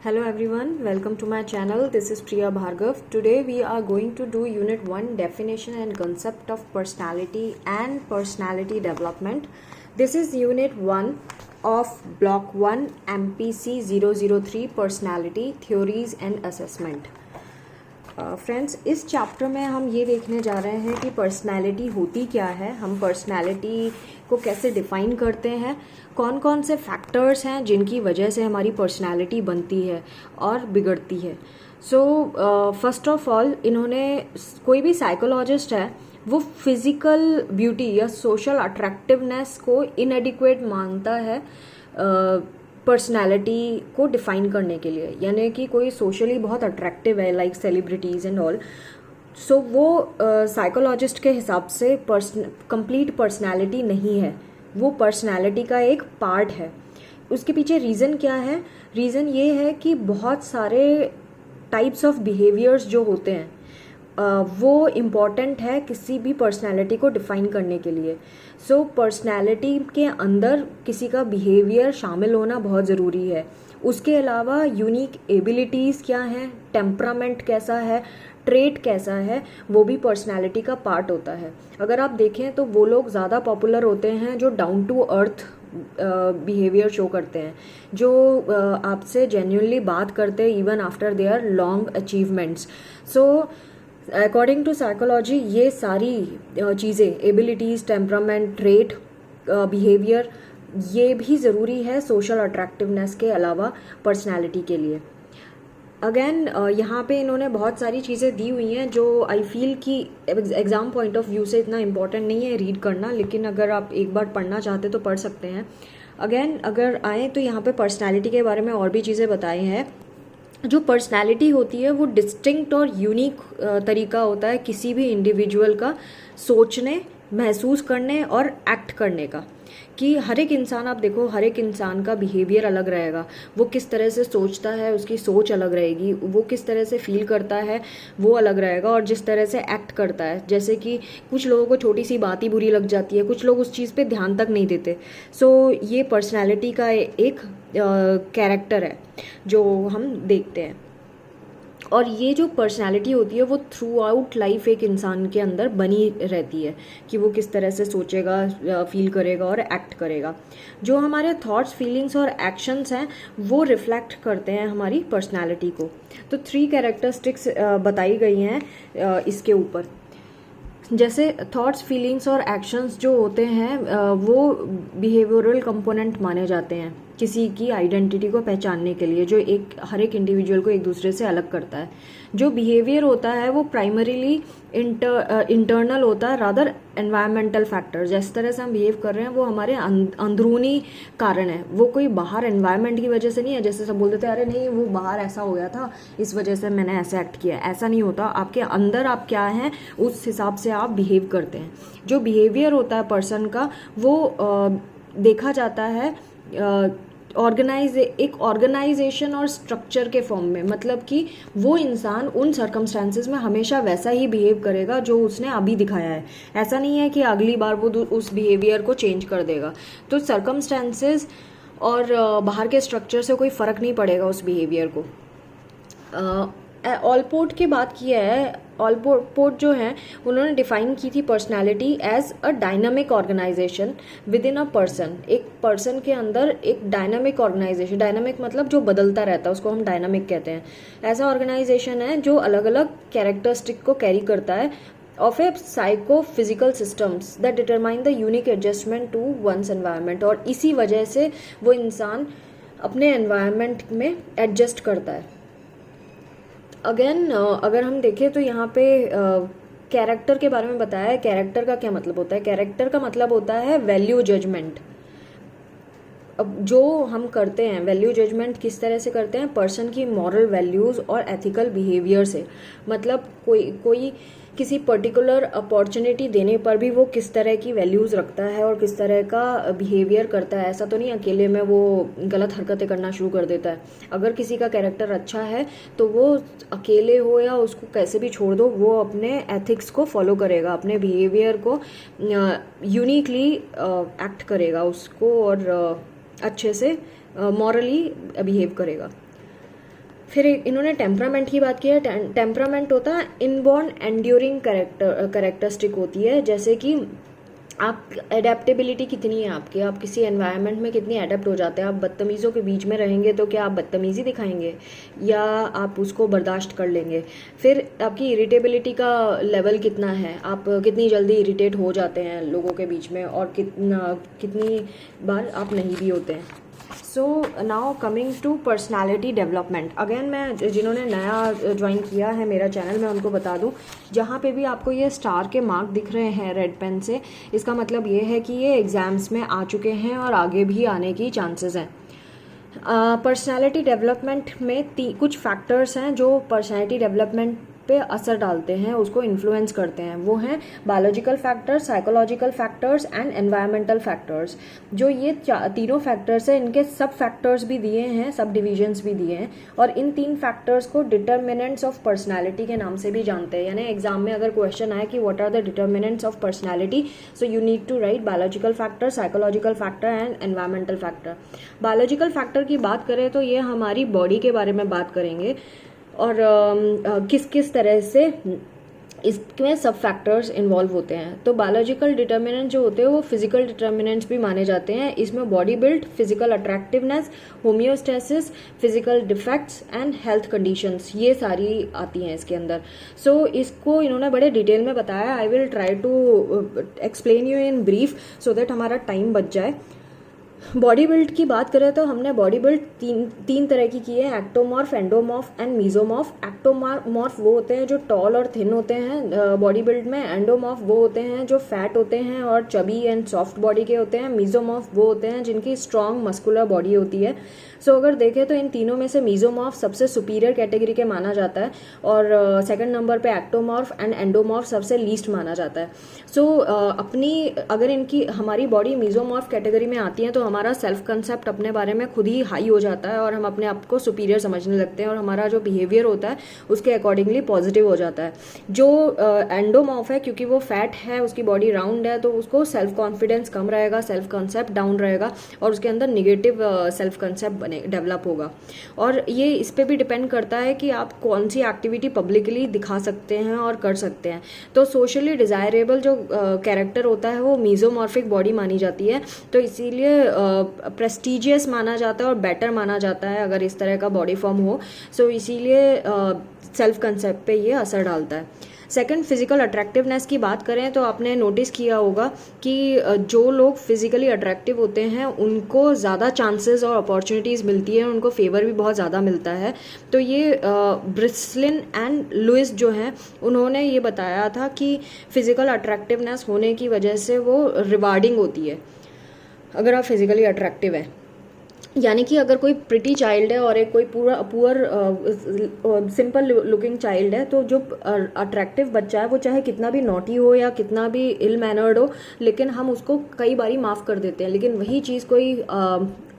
Hello everyone, welcome to my channel. This is Priya Bhargav. Today we are going to do Unit 1 Definition and Concept of Personality and Personality Development. This is Unit 1 of Block 1 MPC 003 Personality Theories and Assessment. Friends इस chapter में हम ये देखने जा रहे हैं कि personality होती क्या है, हम पर्सनैलिटी को कैसे डिफ़ाइन करते हैं, कौन कौन से फैक्टर्स हैं जिनकी वजह से हमारी पर्सनैलिटी बनती है और बिगड़ती है. सो फर्स्ट ऑफ ऑल इन्होंने, कोई भी साइकोलॉजिस्ट है वो फिज़िकल ब्यूटी या सोशल अट्रैक्टिवनेस को इनएडिक्वेट मानता है पर्सनैलिटी को डिफ़ाइन करने के लिए. यानी कि कोई सोशली बहुत अट्रैक्टिव है लाइक सेलिब्रिटीज़ एंड ऑल, सो वो साइकोलॉजिस्ट के हिसाब से कंप्लीट पर्सनैलिटी नहीं है, वो पर्सनैलिटी का एक पार्ट है. उसके पीछे रीज़न क्या है? रीज़न ये है कि बहुत सारे टाइप्स ऑफ बिहेवियर्स जो होते हैं वो इम्पॉर्टेंट है किसी भी पर्सनैलिटी को डिफ़ाइन करने के लिए. सो पर्सनैलिटी के अंदर किसी का बिहेवियर शामिल होना बहुत ज़रूरी है. उसके अलावा यूनिक एबिलिटीज़ क्या हैं, टेम्परामेंट कैसा है, ट्रेट कैसा है, वो भी पर्सनैलिटी का पार्ट होता है. अगर आप देखें तो वो लोग ज़्यादा पॉपुलर होते हैं जो down to earth behaviour show करते हैं, जो आपसे जेन्युइनली बात करते हैं even after their long achievements. So according to psychology ये सारी चीज़ें, एबिलिटीज़, टेम्परामेंट, ट्रेट, बिहेवियर, ये भी ज़रूरी है सोशल अट्रैक्टिवनेस के अलावा पर्सनैलिटी के लिए. अगेन यहाँ पे इन्होंने बहुत सारी चीज़ें दी हुई हैं जो आई फील कि एग्ज़ाम पॉइंट ऑफ व्यू से इतना इम्पोर्टेंट नहीं है रीड करना, लेकिन अगर आप एक बार पढ़ना चाहते तो पढ़ सकते हैं. अगेन अगर आए तो यहाँ पे पर्सनैलिटी के बारे में और भी चीज़ें बताई हैं. जो पर्सनैलिटी होती है वो डिस्टिंक्ट और यूनिक तरीका होता है किसी भी इंडिविजुअल का सोचने, महसूस करने और एक्ट करने का. कि हर एक इंसान, आप देखो हर एक इंसान का बिहेवियर अलग रहेगा, वो किस तरह से सोचता है उसकी सोच अलग रहेगी, वो किस तरह से फील करता है वो अलग रहेगा, और जिस तरह से एक्ट करता है, जैसे कि कुछ लोगों को छोटी सी बात ही बुरी लग जाती है, कुछ लोग उस चीज़ पे ध्यान तक नहीं देते. सो ये पर्सनैलिटी का एक कैरेक्टर है जो हम देखते हैं. और ये जो पर्सनैलिटी होती है वो थ्रू आउट लाइफ एक इंसान के अंदर बनी रहती है कि वो किस तरह से सोचेगा, फील करेगा और एक्ट करेगा. जो हमारे थॉट्स, फीलिंग्स और एक्शंस हैं वो रिफ्लेक्ट करते हैं हमारी पर्सनैलिटी को. तो 3 कैरेक्टरिस्टिक्स बताई गई हैं इसके ऊपर. जैसे थॉट्स, फीलिंग्स और एक्शंस जो होते हैं वो बिहेवियरल कंपोनेंट माने जाते हैं किसी की आइडेंटिटी को पहचानने के लिए, जो हर एक इंडिविजुअल को एक दूसरे से अलग करता है. जो बिहेवियर होता है वो प्राइमरीली इंटरनल होता है, रादर एनवायरमेंटल फैक्टर. जिस तरह से हम बिहेव कर रहे हैं वो हमारे अंदरूनी कारण है, वो कोई बाहर एनवायरमेंट की वजह से नहीं है. जैसे सब बोल देते हैं अरे नहीं वो बाहर ऐसा हो गया था इस वजह से मैंने ऐसे एक्ट किया. ऐसा नहीं होता. आपके अंदर आप क्या हैं उस हिसाब से आप बिहेव करते हैं. जो बिहेवियर होता है पर्सन का वो देखा जाता है एक ऑर्गेनाइजेशन और स्ट्रक्चर के फॉर्म में. मतलब कि वो इंसान उन सर्कमस्टांसेस में हमेशा वैसा ही बिहेव करेगा जो उसने अभी दिखाया है. ऐसा नहीं है कि अगली बार वो उस बिहेवियर को चेंज कर देगा. तो सर्कमस्टांसेस और बाहर के स्ट्रक्चर से कोई फ़र्क नहीं पड़ेगा उस बिहेवियर को. ऑलपोर्ट की बात की है. ऑलपोर्ट जो है उन्होंने डिफाइन की थी personality as a dynamic organisation within a person. एक पर्सन के अंदर एक डायनामिक ऑर्गेनाइजेशन, डायनामिक मतलब जो बदलता रहता है उसको हम डायनामिक कहते हैं. ऐसा ऑर्गेनाइजेशन है जो अलग अलग कैरेक्टरिस्टिक को कैरी करता है of a psychophysical systems that determine the unique adjustment to one's environment. और इसी वजह से वो इंसान अपने एनवायरनमेंट में एडजस्ट करता है. अगेन अगर हम देखें तो यहाँ पे कैरेक्टर के बारे में बताया है. कैरेक्टर का क्या मतलब होता है? कैरेक्टर का मतलब होता है वैल्यू जजमेंट. अब जो हम करते हैं वैल्यू जजमेंट किस तरह से करते हैं? पर्सन की मॉरल वैल्यूज़ और एथिकल बिहेवियर से. मतलब कोई किसी पर्टिकुलर अपॉर्चुनिटी देने पर भी वो किस तरह की वैल्यूज़ रखता है और किस तरह का बिहेवियर करता है. ऐसा तो नहीं अकेले में वो गलत हरकतें करना शुरू कर देता है. अगर किसी का कैरेक्टर अच्छा है तो वो अकेले हो या उसको कैसे भी छोड़ दो, वो अपने एथिक्स को फॉलो करेगा, अपने बिहेवियर को यूनिकली एक्ट करेगा उसको और अच्छे से मॉरली बिहेव करेगा. फिर इन्होंने टेम्परामेंट की बात की है। टेम्परामेंट होता है इनबॉर्न एंड्यूरिंग करेक्टरिस्टिक होती है, जैसे कि आप एडेप्टेबिलिटी कितनी है आपकी, आप किसी एनवायरनमेंट में कितनी एडेप्ट हो जाते हैं। आप बदतमीज़ों के बीच में रहेंगे तो क्या आप बदतमीज़ी दिखाएंगे या आप उसको बर्दाश्त कर लेंगे। फिर आपकी इरिटेबिलिटी का लेवल कितना है, आप कितनी जल्दी इरिटेट हो जाते हैं लोगों के बीच में, और कितनी बार आप नहीं भी होते हैं। So now coming to personality development. Again मैं जिन्होंने नया ज्वाइन किया है मेरा चैनल, मैं उनको बता दूं, जहाँ पे भी आपको ये स्टार के मार्क दिख रहे हैं रेड पेन से, इसका मतलब ये है कि ये एग्ज़ाम्स में आ चुके हैं और आगे भी आने की चांसेस हैं। पर्सनालिटी डेवलपमेंट में कुछ फैक्टर्स हैं जो पर्सनालिटी डेवलपमेंट पे असर डालते हैं, उसको इन्फ्लुएंस करते हैं। वो हैं biological factors, psychological factors and environmental factors. जो ये तीनों फैक्टर्स हैं, इनके सब फैक्टर्स भी दिए हैं, सब डिविजन्स भी दिए हैं, और इन 3 फैक्टर्स को डिटर्मिनेंट्स ऑफ पर्सनालिटी के नाम से भी जानते हैं। यानी एग्जाम में अगर क्वेश्चन आए कि what are the determinants of personality, so you need to write biological factor, psychological factor and environmental factor. Biological factor की बात करें तो ये हमारी बॉडी के बारे में बात करेंगे, और किस किस तरह से इसमें सब फैक्टर्स इन्वॉल्व होते हैं। तो बायोलॉजिकल डिटर्मिनेंट जो होते हैं वो फिजिकल डिटर्मिनेंट्स भी माने जाते हैं। इसमें body build, physical attractiveness, homeostasis, physical defects and health conditions, ये सारी आती हैं इसके अंदर। सो इसको इन्होंने बड़े डिटेल में बताया। I will try to explain you in brief so that हमारा टाइम बच जाए। बॉडी बिल्ड की बात करें तो हमने बॉडी बिल्ड तीन तरह की है, ectomorph, endomorph and mesomorph. Ectomorph वो होते हैं जो टॉल और थिन होते हैं बॉडी बिल्ड में। एंडोमॉर्फ वो होते हैं जो फैट होते हैं और चबी एंड सॉफ्ट बॉडी के होते हैं। मीजोमॉर्फ वो होते हैं जिनकी स्ट्रॉन्ग मस्कुलर बॉडी होती है। सो अगर देखें तो इन तीनों में से मीजोमॉर्फ सबसे सुपीरियर कैटेगरी के माना जाता है, और सेकंड नंबर पे एक्टोमॉर्फ एंड एंडोमॉर्फ सबसे लीस्ट माना जाता है। सो अगर इनकी हमारी बॉडी मीजोमॉर्फ कैटेगरी में आती है तो हमारा सेल्फ कंसेप्ट अपने बारे में खुद ही हाई हो जाता है और हम अपने आप को सुपीरियर समझने लगते हैं, और हमारा जो बिहेवियर होता है उसके अकॉर्डिंगली पॉजिटिव हो जाता है। जो एंडोमॉर्फ है, क्योंकि वो फैट है, उसकी बॉडी राउंड है, तो उसको सेल्फ कॉन्फिडेंस कम रहेगा, सेल्फ कंसेप्ट डाउन रहेगा, और उसके अंदर निगेटिव सेल्फ कंसेप्ट डेवलप होगा। और ये इस पे भी डिपेंड करता है कि आप कौन सी एक्टिविटी पब्लिकली दिखा सकते हैं और कर सकते हैं। तो सोशली डिजायरेबल जो कैरेक्टर होता है वो मीजोमॉर्फिक बॉडी मानी जाती है, तो इसीलिए प्रेस्टिजियस माना जाता है और बेटर माना जाता है अगर इस तरह का बॉडी फॉर्म हो। सो इसीलिए सेल्फ कंसेप्ट पे ये असर डालता है। सेकंड, फिजिकल अट्रैक्टिवनेस की बात करें तो आपने नोटिस किया होगा कि जो लोग फिजिकली अट्रैक्टिव होते हैं उनको ज़्यादा चांसेस और अपॉर्चुनिटीज़ मिलती है, उनको फेवर भी बहुत ज़्यादा मिलता है। तो ये ब्रिस्लिन एंड लुइस जो हैं उन्होंने ये बताया था कि फिजिकल अट्रैक्टिवनेस होने की वजह से वो रिवार्डिंग होती है अगर आप फिजिकली अट्रैक्टिव हैं। यानी कि अगर कोई प्रिटी चाइल्ड है और एक कोई पुअर सिंपल लुकिंग चाइल्ड है, तो जो अट्रैक्टिव बच्चा है वो चाहे कितना भी नॉटी हो या कितना भी इल मैनर्ड हो, लेकिन हम उसको कई बारी माफ़ कर देते हैं। लेकिन वही चीज़ कोई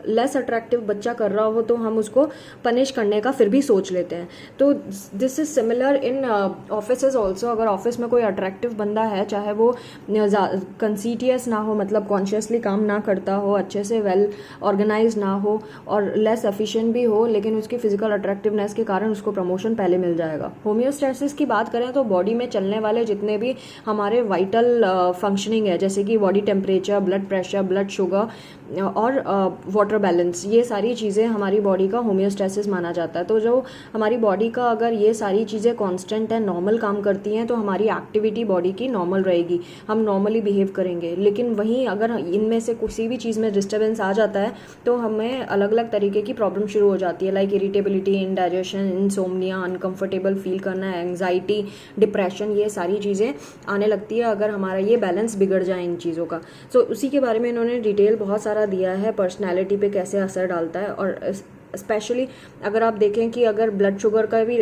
लेस अट्रैक्टिव बच्चा कर रहा हो तो हम उसको पनिश करने का फिर भी सोच लेते हैं। तो this is similar in offices also. अगर ऑफिस में कोई अट्रैक्टिव बंदा है, चाहे वो कंसीटियस ना हो, मतलब कॉन्शियसली काम ना करता हो, अच्छे से वेल ऑर्गेनाइज ना हो और लेस एफिशिएंट भी हो, लेकिन उसकी फिजिकल अट्रैक्टिवनेस के कारण उसको प्रमोशन पहले मिल जाएगा। होम्योस्टेसिस की बात करें तो बॉडी में चलने वाले जितने भी हमारे वाइटल फंक्शनिंग है, जैसे कि body temperature, blood pressure, blood sugar और वाटर बैलेंस, ये सारी चीज़ें हमारी बॉडी का होम्योस्टेसिस माना जाता है। तो जो हमारी बॉडी का अगर ये सारी चीज़ें कांस्टेंट है, नॉर्मल काम करती हैं, तो हमारी एक्टिविटी बॉडी की नॉर्मल रहेगी, हम नॉर्मली बिहेव करेंगे। लेकिन वहीं अगर इनमें से किसी भी चीज़ में डिस्टर्बेंस आ जाता है तो हमें अलग अलग तरीके की प्रॉब्लम शुरू हो जाती है, like irritability, indigestion, insomnia, uncomfortable feel करना, एंग्जाइटी, डिप्रेशन, ये सारी चीज़ें आने लगती है अगर हमारा ये बैलेंस बिगड़ जाए इन चीज़ों का। सो उसी के बारे में इन्होंने डिटेल बहुत सारा दिया है, पर्सनैलिटी पे कैसे असर डालता है। और स्पेशली अगर आप देखें कि अगर ब्लड शुगर का भी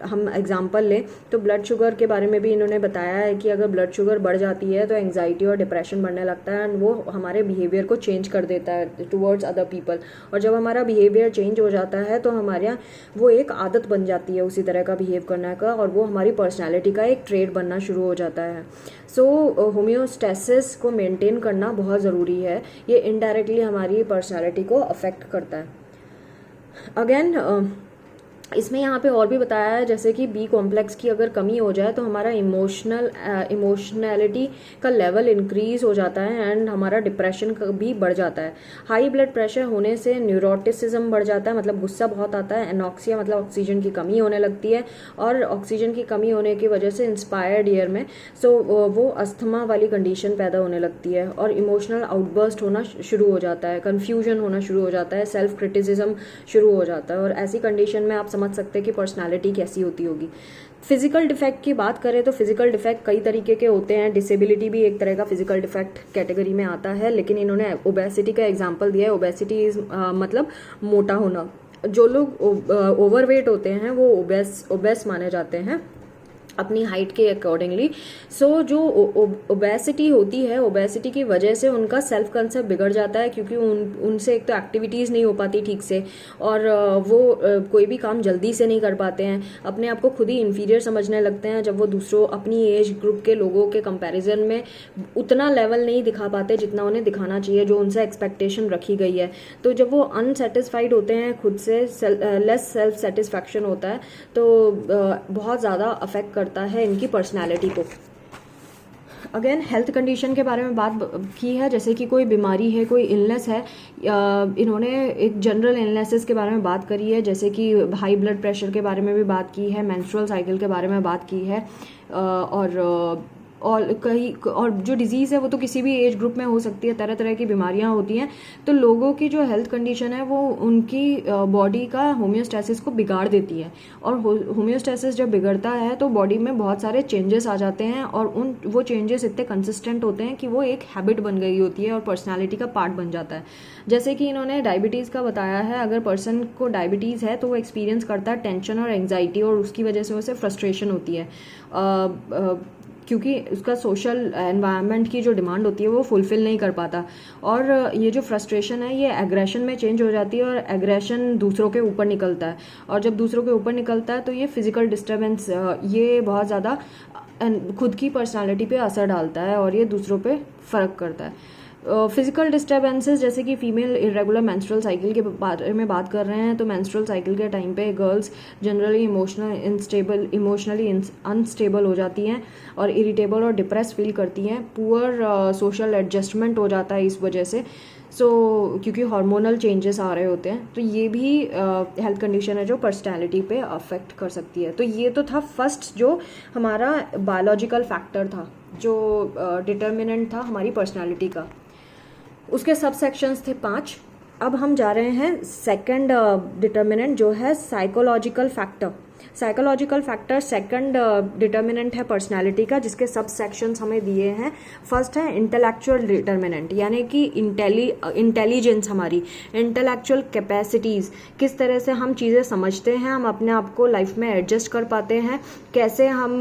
हम एग्जांपल लें तो ब्लड शुगर के बारे में भी इन्होंने बताया है कि अगर ब्लड शुगर बढ़ जाती है तो एंग्जाइटी और डिप्रेशन बढ़ने लगता है, एंड वो हमारे बिहेवियर को चेंज कर देता है टुवर्ड्स अदर पीपल। और जब हमारा बिहेवियर चेंज हो जाता है तो हमारे यहाँ वो एक आदत बन जाती है उसी तरह का बिहेव करने का, और वो हमारी पर्सनैलिटी का एक ट्रेड बनना शुरू हो जाता है। सो होम्योस्टेसिस को मेंटेन करना बहुत ज़रूरी है, ये इनडायरेक्टली हमारी पर्सनैलिटी को अफेक्ट करता है। अगेन इसमें यहाँ पे और भी बताया है जैसे कि बी कॉम्प्लेक्स की अगर कमी हो जाए तो हमारा इमोशनैलिटी का लेवल इंक्रीज हो जाता है एंड हमारा डिप्रेशन भी बढ़ जाता है। हाई ब्लड प्रेशर होने से न्यूरोटिसिज्म बढ़ जाता है, मतलब गुस्सा बहुत आता है। एनॉक्सिया मतलब ऑक्सीजन की कमी होने लगती है, और ऑक्सीजन की कमी होने की वजह से इंस्पायर्ड ईयर में वो अस्थमा वाली कंडीशन पैदा होने लगती है, और इमोशनल आउटबर्स्ट होना शुरू हो जाता है, कन्फ्यूजन होना शुरू हो जाता है, सेल्फ क्रिटिसिज्म शुरू हो जाता है। और ऐसी कंडीशन में आप समझ सकते हैं कि पर्सनालिटी कैसी होती होगी। फिजिकल डिफेक्ट की बात करें तो फिजिकल डिफेक्ट कई तरीके के होते हैं। डिसेबिलिटी भी एक तरह का फिजिकल डिफेक्ट कैटेगरी में आता है, लेकिन इन्होंने ओबेसिटी का एग्जांपल दिया है। ओबेसिटी इज मतलब मोटा होना। जो लोग ओवरवेट होते हैं वो ओबेस माने जाते हैं अपनी हाइट के अकॉर्डिंगली। सो जो ओबेसिटी होती है, ओबेसिटी की वजह से उनका सेल्फ कंसेप्ट बिगड़ जाता है, क्योंकि उनसे एक तो एक्टिविटीज़ नहीं हो पाती ठीक से, और वो कोई भी काम जल्दी से नहीं कर पाते हैं। अपने आप को खुद ही इन्फीरियर समझने लगते हैं जब वो दूसरों अपनी एज ग्रुप के लोगों के कंपैरिजन में उतना लेवल नहीं दिखा पाते जितना उन्हें दिखाना चाहिए, जो उनसे एक्सपेक्टेशन रखी गई है। तो जब वो अनसेटिस्फाइड होते हैं खुद से, लेस सेल्फ सेटिस्फैक्शन होता है, तो बहुत ज़्यादा अफेक्ट करता है इनकी पर्सनैलिटी को। अगेन हेल्थ कंडीशन के बारे में बात की है, जैसे कि कोई बीमारी है, कोई इलनेस है। इन्होंने एक जनरल इलनेसेस के बारे में बात करी है, जैसे कि हाई ब्लड प्रेशर के बारे में भी बात की है, मेंस्ट्रुअल साइकिल के बारे में बात की है, और जो डिजीज़ है वो तो किसी भी एज ग्रुप में हो सकती है। तरह तरह की बीमारियां होती हैं, तो लोगों की जो हेल्थ कंडीशन है वो उनकी बॉडी का होम्योस्टेसिस को बिगाड़ देती है, और होम्योस्टेसिस जब बिगड़ता है तो बॉडी में बहुत सारे चेंजेस आ जाते हैं, और वो चेंजेस इतने कंसिस्टेंट होते हैं कि वो एक हैबिट बन गई होती है और पर्सनैलिटी का पार्ट बन जाता है। जैसे कि इन्होंने डायबिटीज़ का बताया है। अगर पर्सन को डायबिटीज़ है तो वो एक्सपीरियंस करता है टेंशन और एंग्जाइटी, और उसकी वजह से उसे फ्रस्ट्रेशन होती है, क्योंकि उसका सोशल एनवायरनमेंट की जो डिमांड होती है वो फुलफिल नहीं कर पाता। और ये जो फ्रस्ट्रेशन है ये एग्रेशन में चेंज हो जाती है, और एग्रेशन दूसरों के ऊपर निकलता है, और जब दूसरों के ऊपर निकलता है तो ये फिजिकल डिस्टर्बेंस, ये बहुत ज़्यादा खुद की पर्सनालिटी पे असर डालता है, और ये दूसरों पे फ़र्क करता है। फिजिकल डिस्टर्बेंसेस जैसे कि फीमेल इरेगुलर मेंस्ट्रुअल साइकिल के बारे में बात कर रहे हैं, तो मेंस्ट्रुअल साइकिल के टाइम पे गर्ल्स जनरली इमोशनली अनस्टेबल हो जाती हैं, और इरिटेबल और डिप्रेस फील करती हैं। पुअर सोशल एडजस्टमेंट हो जाता है इस वजह से, क्योंकि हार्मोनल चेंजेस आ रहे होते हैं। तो ये भी हेल्थ कंडीशन है जो पर्सनैलिटी पे अफेक्ट कर सकती है। तो ये तो था फर्स्ट जो हमारा बायोलॉजिकल फैक्टर था, जो डिटर्मिनेंट था हमारी पर्सनैलिटी का। उसके सब सेक्शंस थे 5। अब हम जा रहे हैं सेकंड डिटर्मिनेंट जो है psychological factor. Psychological factor second determinant है पर्सनालिटी का, जिसके सब सेक्शंस हमें दिए हैं। फर्स्ट है इंटेलेक्चुअल डिटर्मिनेंट, यानी कि इंटेलिजेंस, हमारी इंटेलेक्चुअल कैपेसिटीज़, किस तरह से हम चीज़ें समझते हैं, हम अपने आप को लाइफ में एडजस्ट कर पाते हैं, कैसे हम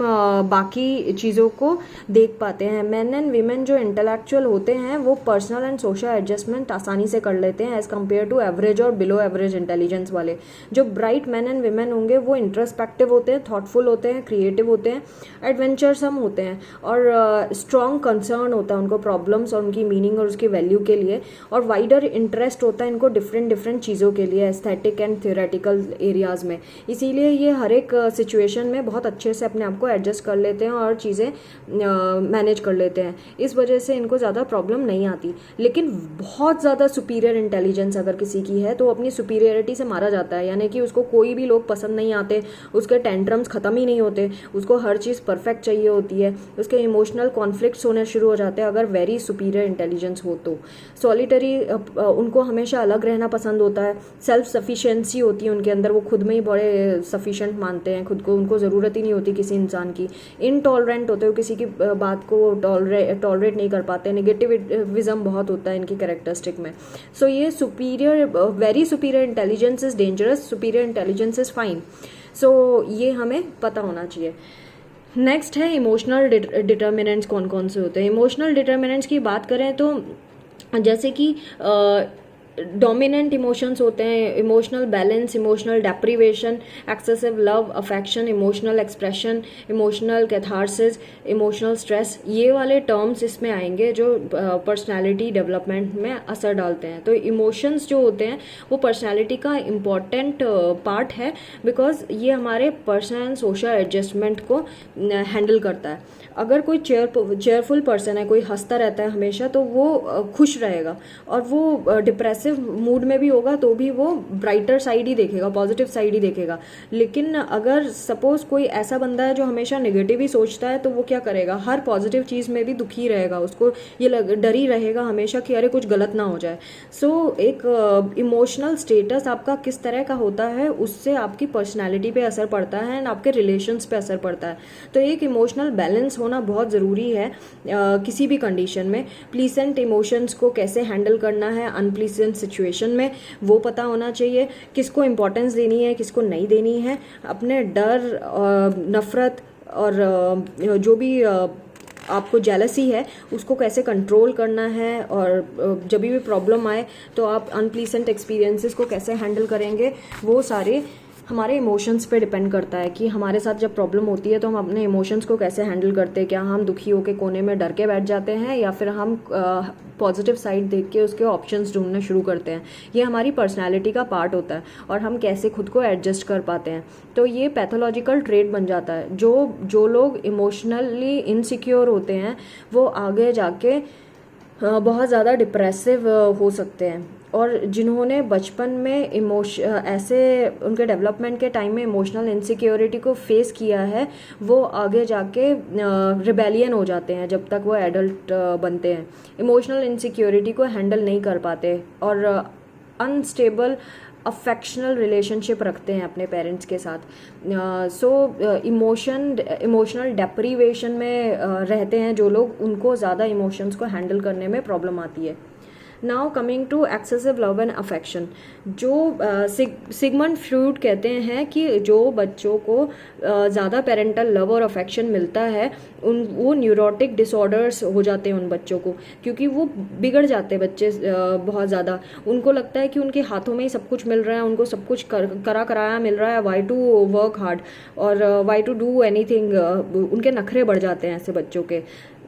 बाकी चीज़ों को देख पाते हैं। मैन एंड वीमेन जो इंटेलेक्चुअल होते हैं वो पर्सनल एंड सोशल एडजस्टमेंट आसानी से कर लेते हैं एज़ कम्पेयर टू एवरेज और बिलो एवरेज इंटेलिजेंस वाले। जो ब्राइट मैन एंड वीमेन होंगे वो इंट्रोस्पेक्टिव होते हैं, थॉटफुल होते हैं, क्रिएटिव होते हैं, एडवेंचरसम होते हैं, और स्ट्रॉन्ग कंसर्न होता है उनको प्रॉब्लम्स और उनकी मीनिंग और उसकी वैल्यू के लिए, और वाइडर इंटरेस्ट होता है इनको डिफरेंट चीज़ों के लिए, एस्थेटिक एंड थियोरेटिकल एरियाज़ में। इसीलिए ये हर एक सिचुएशन में बहुत अच्छे से अपने आप को एडजस्ट कर लेते हैं और चीज़ें मैनेज कर लेते हैं। इस वजह से इनको ज़्यादा प्रॉब्लम नहीं आती। लेकिन बहुत ज़्यादा सुपीरियर इंटेलिजेंस अगर किसी की है तो अपनी सुपीरियरिटी से मारा जाता है, यानी कि उसको कोई भी लोग पसंद नहीं आते, उसके टेंट्रम्स ख़त्म ही नहीं होते, उसको हर चीज़ परफेक्ट चाहिए होती है, उसके इमोशनल कॉन्फ्लिक्ट्स होने शुरू हो जाते हैं अगर वेरी सुपीरियर इंटेलिजेंस हो तो। सॉलिटरी, उनको हमेशा अलग रहना पसंद होता है। सेल्फ सफिशिएंसी होती है उनके अंदर, वो खुद में ही बड़े सफिशिएंट मानते हैं खुद को, उनको ज़रूरत ही नहीं होती किसी इंसान की। इनटॉलरेंट होते हो, किसी की बात को टॉलरेट नहीं कर पाते। नेगेटिविज्म बहुत होता है इनकी कैरेक्टरिस्टिक में। सो ये superior, very superior intelligence is dangerous, superior intelligence is fine. So ये हमें पता होना चाहिए। नेक्स्ट है इमोशनल डिटर्मिनेंट्स कौन कौन से होते हैं। इमोशनल डिटर्मिनेंट्स की बात करें तो जैसे कि डोमिनेंट इमोशंस होते हैं, emotional balance, emotional deprivation, excessive love, affection, emotional expression, emotional catharsis, emotional stress, ये वाले टर्म्स इसमें आएंगे जो पर्सनालिटी डेवलपमेंट में असर डालते हैं। तो इमोशंस जो होते हैं वो पर्सनालिटी का इम्पॉर्टेंट पार्ट है, बिकॉज ये हमारे पर्सनल एंड सोशल एडजस्टमेंट को हैंडल करता है। अगर कोई चेयरफुल पर्सन है, कोई हंसता रहता है हमेशा, तो वो खुश रहेगा, और वो डिप्रेसिव मूड में भी होगा तो भी वो ब्राइटर साइड ही देखेगा, पॉजिटिव साइड ही देखेगा। लेकिन अगर सपोज कोई ऐसा बंदा है जो हमेशा नेगेटिव ही सोचता है, तो वो क्या करेगा, हर पॉजिटिव चीज़ में भी दुखी रहेगा, उसको ये डर ही रहेगा हमेशा कि अरे कुछ गलत ना हो जाए। सो एक इमोशनल स्टेटस आपका किस तरह का होता है, उससे आपकी पर्सनैलिटी पे असर पड़ता है एंड आपके रिलेशंस पे असर पड़ता है। तो एक इमोशनल बैलेंस होना बहुत ज़रूरी है किसी भी कंडीशन में। प्लीजेंट इमोशंस को कैसे हैंडल करना है अनप्लीजेंट सिचुएशन में, वो पता होना चाहिए। किसको इम्पोर्टेंस देनी है, किसको नहीं देनी है। अपने डर, नफ़रत और जो भी आपको जेलसी है उसको कैसे कंट्रोल करना है, और जब भी प्रॉब्लम आए तो आप अनप्लीजेंट एक्सपीरियंसेस को कैसे हैंडल करेंगे, वो सारे हमारे इमोशंस पे डिपेंड करता है कि हमारे साथ जब प्रॉब्लम होती है तो हम अपने इमोशंस को कैसे हैंडल करते हैं। क्या हम दुखी होकर कोने में डर के बैठ जाते हैं, या फिर हम पॉजिटिव साइड देख के उसके ऑप्शंस ढूंढने शुरू करते हैं। ये हमारी पर्सनालिटी का पार्ट होता है, और हम कैसे खुद को एडजस्ट कर पाते हैं। तो ये पैथोलॉजिकल ट्रेट बन जाता है। जो लोग इमोशनली इनसिक्योर होते हैं वो आगे जाके बहुत ज़्यादा डिप्रेसिव हो सकते हैं, और जिन्होंने बचपन में ऐसे उनके डेवलपमेंट के टाइम में इमोशनल इनसिक्योरिटी को फेस किया है, वो आगे जाके रिबेलियन हो जाते हैं जब तक वो एडल्ट बनते हैं। इमोशनल इनसिक्योरिटी को हैंडल नहीं कर पाते, और अनस्टेबल अफेक्शनल रिलेशनशिप रखते हैं अपने पेरेंट्स के साथ। इमोशनल डेप्रीवेशन में रहते हैं जो लोग, उनको ज़्यादा इमोशंस को हैंडल करने में प्रॉब्लम आती है। Now coming to excessive love and affection, जो सिगमंड फ्रूड कहते हैं कि जो बच्चों को ज़्यादा पेरेंटल लव और अफेक्शन मिलता है वो न्यूरोटिक डिसऑर्डर्स हो जाते हैं उन बच्चों को, क्योंकि वो बिगड़ जाते हैं बच्चे बहुत ज़्यादा। उनको लगता है कि उनके हाथों में ही सब कुछ मिल रहा है, उनको सब कुछ करा कराया मिल रहा है, वाई टू वर्क हार्ड और वाई टू डू एनीथिंग। उनके नखरे बढ़ जाते हैं ऐसे बच्चों के।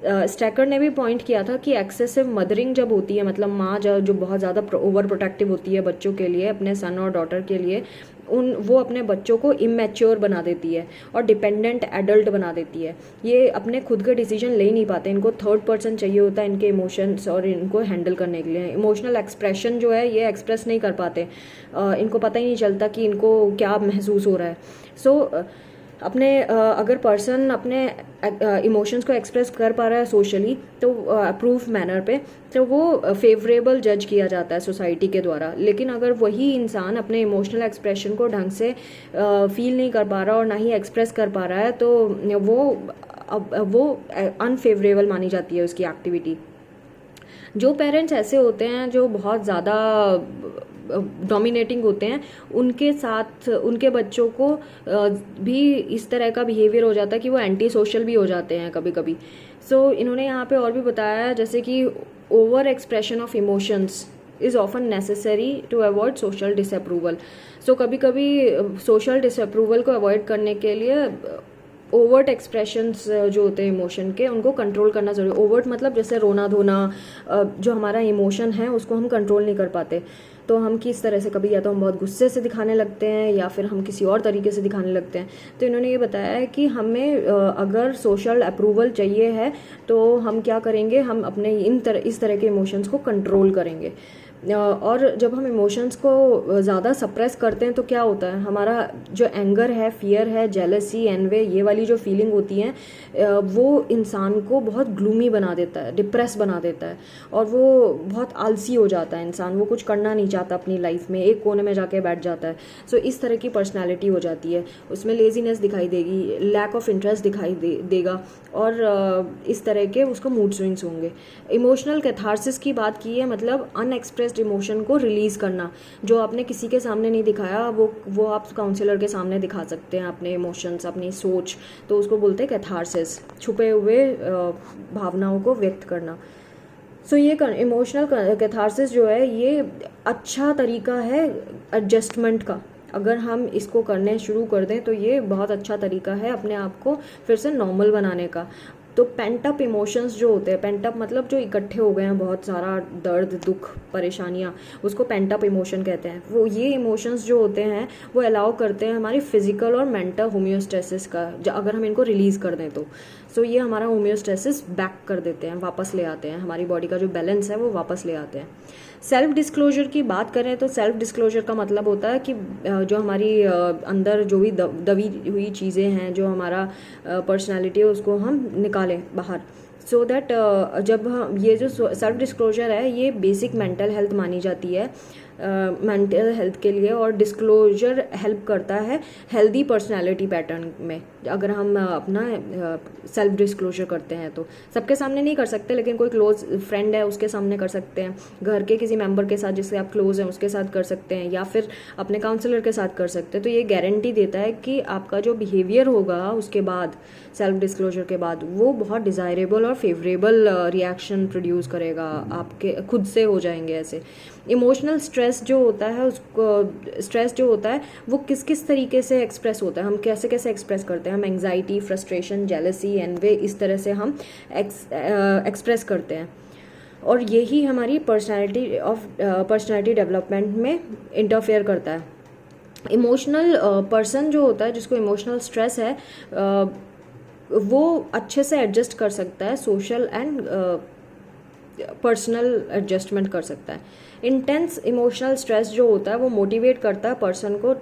स्टैकर ने भी पॉइंट किया था कि एक्सेसिव मदरिंग जब होती है, मतलब माँ जो बहुत ज़्यादा ओवर प्रोटेक्टिव होती है बच्चों के लिए, अपने सन और डॉटर के लिए, वो अपने बच्चों को इमैच्योर बना देती है और डिपेंडेंट एडल्ट बना देती है। ये अपने खुद के डिसीजन ले नहीं पाते, इनको थर्ड पर्सन चाहिए होता है इनके इमोशंस और इनको हैंडल करने के लिए। इमोशनल एक्सप्रेशन जो है ये एक्सप्रेस नहीं कर पाते, इनको पता ही नहीं चलता कि इनको क्या महसूस हो रहा है। सो अगर पर्सन अपने इमोशंस को एक्सप्रेस कर पा रहा है सोशली, तो अप्रूव मैनर पे, तो वो फेवरेबल जज किया जाता है सोसाइटी के द्वारा। लेकिन अगर वही इंसान अपने इमोशनल एक्सप्रेशन को ढंग से फील नहीं कर पा रहा और ना ही एक्सप्रेस कर पा रहा है, तो वो अनफेवरेबल मानी जाती है उसकी एक्टिविटी। जो पेरेंट्स ऐसे होते हैं जो बहुत ज़्यादा डोमिनेटिंग होते हैं, उनके साथ उनके बच्चों को भी इस तरह का बिहेवियर हो जाता है कि वो एंटी सोशल भी हो जाते हैं कभी कभी। सो इन्होंने यहाँ पे और भी बताया, जैसे कि over expression of emotions is often necessary to avoid social disapproval. So कभी कभी सोशल डिसअप्रूवल को अवॉइड करने के लिए ओवर्ट एक्सप्रेशंस जो होते हैं इमोशन के, उनको कंट्रोल करना जरूरी। ओवर्ट मतलब जैसे रोना धोना, जो हमारा इमोशन है उसको हम कंट्रोल नहीं कर पाते, तो हम किस तरह से, कभी या तो हम बहुत गुस्से से दिखाने लगते हैं या फिर हम किसी और तरीके से दिखाने लगते हैं। तो इन्होंने ये बताया है कि हमें अगर सोशल अप्रूवल चाहिए है तो हम क्या करेंगे, हम अपने इस तरह के इमोशंस को कंट्रोल करेंगे। और जब हम इमोशंस को ज़्यादा सप्रेस करते हैं तो क्या होता है, हमारा जो एंगर है, फियर है, जेलसी, एनवे, ये वाली जो फीलिंग होती है वो इंसान को बहुत ग्लूमी बना देता है, डिप्रेस बना देता है, और वो बहुत आलसी हो जाता है इंसान। वो कुछ करना नहीं चाहता अपनी लाइफ में, एक कोने में जाके बैठ जाता है। सो इस तरह की पर्सनैलिटी हो जाती है, उसमें लेजीनेस दिखाई देगी, लैक ऑफ इंटरेस्ट दिखाई देगा, और इस तरह के उसको मूड स्विंग्स होंगे। इमोशनल कैथारसिस की बात की है, मतलब अनएक्सप्रेस्ड इमोशन को रिलीज करना। जो आपने किसी के सामने नहीं दिखाया, वो आप काउंसलर के सामने दिखा सकते हैं अपने इमोशंस, अपनी सोच, तो उसको बोलते हैं कैथारसिस, छुपे हुए भावनाओं को व्यक्त करना। सो ये इमोशनल कैथारसिस जो है ये अच्छा तरीका है एडजस्टमेंट का। अगर हम इसको करने शुरू कर दें तो ये बहुत अच्छा तरीका है अपने आप को फिर से नॉर्मल बनाने का। तो पेंट अप इमोशंस जो होते हैं, पेंट अप मतलब जो इकट्ठे हो गए हैं बहुत सारा दर्द, दुख, परेशानियाँ, उसको पेंट अप इमोशन कहते हैं। वो ये इमोशंस जो होते हैं वो अलाउ करते हैं हमारी फिजिकल और मेंटल होम्योस्टेसिस का, अगर हम इनको रिलीज़ कर दें तो। सो ये हमारा होम्योस्टेसिस बैक कर देते हैं, वापस ले आते हैं, हमारी बॉडी का जो बैलेंस है वो वापस ले आते हैं। सेल्फ डिस्क्लोजर की बात करें तो सेल्फ डिस्क्लोजर का मतलब होता है कि जो हमारी अंदर जो भी दबी हुई चीज़ें हैं, जो हमारा पर्सनालिटी है, उसको हम निकालें बाहर। सो दैट जब हम ये जो सेल्फ डिस्क्लोजर है ये बेसिक मेंटल हेल्थ मानी जाती है, मेंटल हेल्थ के लिए। और डिस्क्लोजर हेल्प करता है हेल्दी पर्सनालिटी पैटर्न में। अगर हम अपना सेल्फ डिस्क्लोजर करते हैं तो सबके सामने नहीं कर सकते, लेकिन कोई क्लोज फ्रेंड है उसके सामने कर सकते हैं, घर के किसी मेंबर के साथ जिससे आप क्लोज हैं उसके साथ कर सकते हैं, या फिर अपने काउंसलर के साथ कर सकते हैं। तो ये गारंटी देता है कि आपका जो बिहेवियर होगा उसके बाद, सेल्फ डिस्क्लोजर के बाद, वो बहुत डिज़ायरेबल और फेवरेबल रिएक्शन प्रोड्यूस करेगा, आपके खुद से हो जाएंगे ऐसे। इमोशनल स्ट्रेस जो होता है वो किस किस तरीके से एक्सप्रेस होता है, हम कैसे कैसे एक्सप्रेस करते हैं। हम एंग्जाइटी, फ्रस्ट्रेशन, जेलसी, एनवे, इस तरह से हम एक्सप्रेस करते हैं। और यही हमारी पर्सनालिटी डेवलपमेंट में इंटरफेयर करता है। इमोशनल पर्सन जो होता है, जिसको इमोशनल स्ट्रेस है, वो अच्छे से एडजस्ट कर सकता है, सोशल एंड पर्सनल एडजस्टमेंट कर सकता है। इंटेंस इमोशनल स्ट्रेस जो होता है वो मोटिवेट करता है पर्सन को,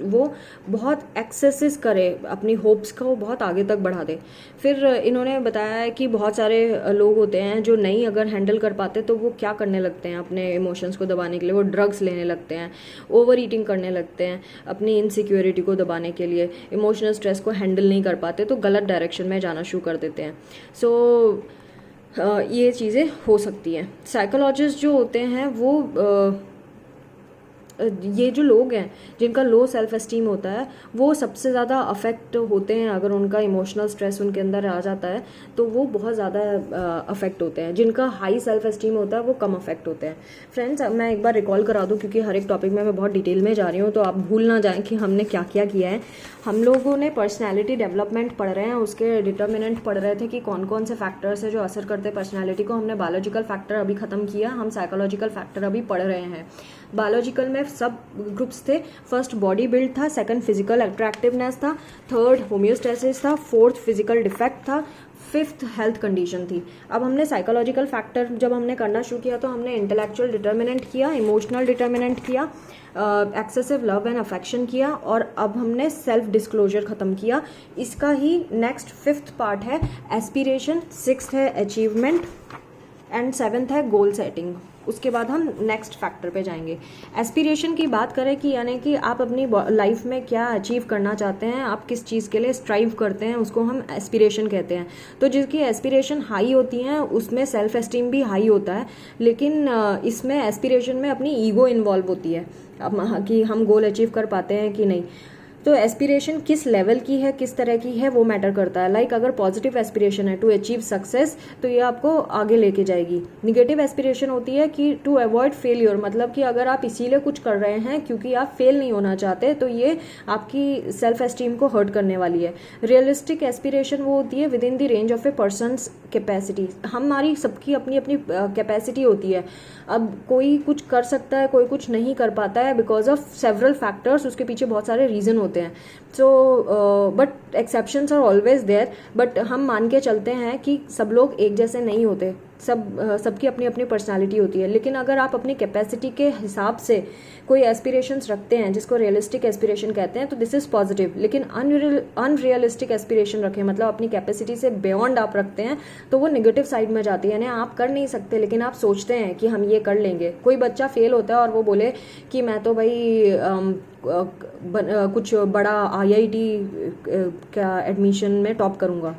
वो बहुत एक्सेसिस करे, अपनी होप्स को बहुत आगे तक बढ़ा दे। फिर इन्होंने बताया है कि बहुत सारे लोग होते हैं जो नहीं अगर हैंडल कर पाते तो वो क्या करने लगते हैं अपने इमोशंस को दबाने के लिए, वो ड्रग्स लेने लगते हैं, ओवर ईटिंग करने लगते हैं अपनी इनसिक्योरिटी को दबाने के लिए। इमोशनल स्ट्रेस को हैंडल नहीं कर पाते तो गलत डायरेक्शन में जाना शुरू कर देते हैं। सो ये चीज़ें हो सकती हैं। साइकोलॉजिस्ट जो होते हैं वो ये जो लोग हैं जिनका लो सेल्फ एस्टीम होता है वो सबसे ज़्यादा अफेक्ट होते हैं। अगर उनका इमोशनल स्ट्रेस उनके अंदर आ जाता है तो वो बहुत ज़्यादा अफेक्ट होते हैं। जिनका हाई सेल्फ एस्टीम होता है वो कम अफेक्ट होते हैं। फ्रेंड्स, मैं एक बार रिकॉल करा दूं क्योंकि हर एक टॉपिक में मैं बहुत डिटेल में जा रही हूँ, तो आप भूल ना जाएं कि हमने क्या क्या किया है। हम लोगों ने पर्सनैलिटी डेवलपमेंट पढ़ रहे हैं, उसके डिटर्मिनेंट पढ़ रहे थे कि कौन कौन से फैक्टर्स है जो असर करते हैं पर्सनैलिटी को। हमने बायोलॉजिकल फैक्टर अभी ख़त्म किया, हम साइकोलॉजिकल फैक्टर अभी पढ़ रहे हैं। बायोलॉजिकल में सब ग्रुप्स थे। फर्स्ट बॉडी बिल्ड था, सेकंड फिजिकल अट्रैक्टिवनेस था, थर्ड होम्योस्टेसिस था, फोर्थ फिजिकल डिफेक्ट था, फिफ्थ हेल्थ कंडीशन थी। अब हमने साइकोलॉजिकल फैक्टर जब हमने करना शुरू किया तो हमने इंटेलेक्चुअल डिटर्मिनेंट किया, इमोशनल डिटर्मिनेंट किया, एक्सेसिव लव एंड अफेक्शन किया, और अब हमने सेल्फ डिस्क्लोजर खत्म किया। इसका ही नेक्स्ट फिफ्थ पार्ट है एस्पिरेशन, सिक्स्थ है अचीवमेंट एंड सेवेंथ है गोल सेटिंग। उसके बाद हम नेक्स्ट फैक्टर पे जाएंगे। एस्पिरेशन की बात करें कि यानी कि आप अपनी लाइफ में क्या अचीव करना चाहते हैं, आप किस चीज़ के लिए स्ट्राइव करते हैं, उसको हम एस्पिरेशन कहते हैं। तो जिसकी एस्पिरेशन हाई होती हैं उसमें सेल्फ एस्टीम भी हाई होता है, लेकिन इसमें एस्पिरेशन में अपनी ईगो इन्वॉल्व होती है कि हम गोल अचीव कर पाते हैं कि नहीं। तो एस्पिरेशन किस लेवल की है, किस तरह की है, वो मैटर करता है। लाइक अगर पॉजिटिव एस्पिरेशन है टू अचीव सक्सेस तो ये आपको आगे लेके जाएगी। निगेटिव एस्पिरेशन होती है कि टू अवॉइड फेलियर, मतलब कि अगर आप इसीलिए कुछ कर रहे हैं क्योंकि आप फेल नहीं होना चाहते, तो ये आपकी सेल्फ एस्टीम को हर्ट करने वाली है। रियलिस्टिक एस्पिरेशन वो होती है with in the range of A persons capacity. हमारी सबकी अपनी अपनी कैपेसिटी होती है। अब कोई कुछ कर सकता है, कोई कुछ नहीं कर पाता है बिकॉज ऑफ सेवरल फैक्टर्स, उसके पीछे बहुत सारे रीजन होते हैं। So but exceptions are always there. But हम मान के चलते हैं कि सब लोग एक जैसे नहीं होते, सबकी अपनी अपनी पर्सनालिटी होती है। लेकिन अगर आप अपनी कैपेसिटी के हिसाब से कोई एस्पिरेशंस रखते हैं जिसको रियलिस्टिक एस्पिरेशन कहते हैं तो दिस इज पॉजिटिव। लेकिन अनरियलिस्टिक एस्पिरेशन रखें, मतलब अपनी कैपेसिटी से बियॉन्ड आप रखते हैं, तो वो नेगेटिव साइड में जाती है। यानी आप कर नहीं सकते लेकिन आप सोचते हैं कि हम ये कर लेंगे। कोई बच्चा फेल होता है और वो बोले कि मैं तो भाई कुछ बड़ा IIT का एडमिशन में टॉप करूंगा,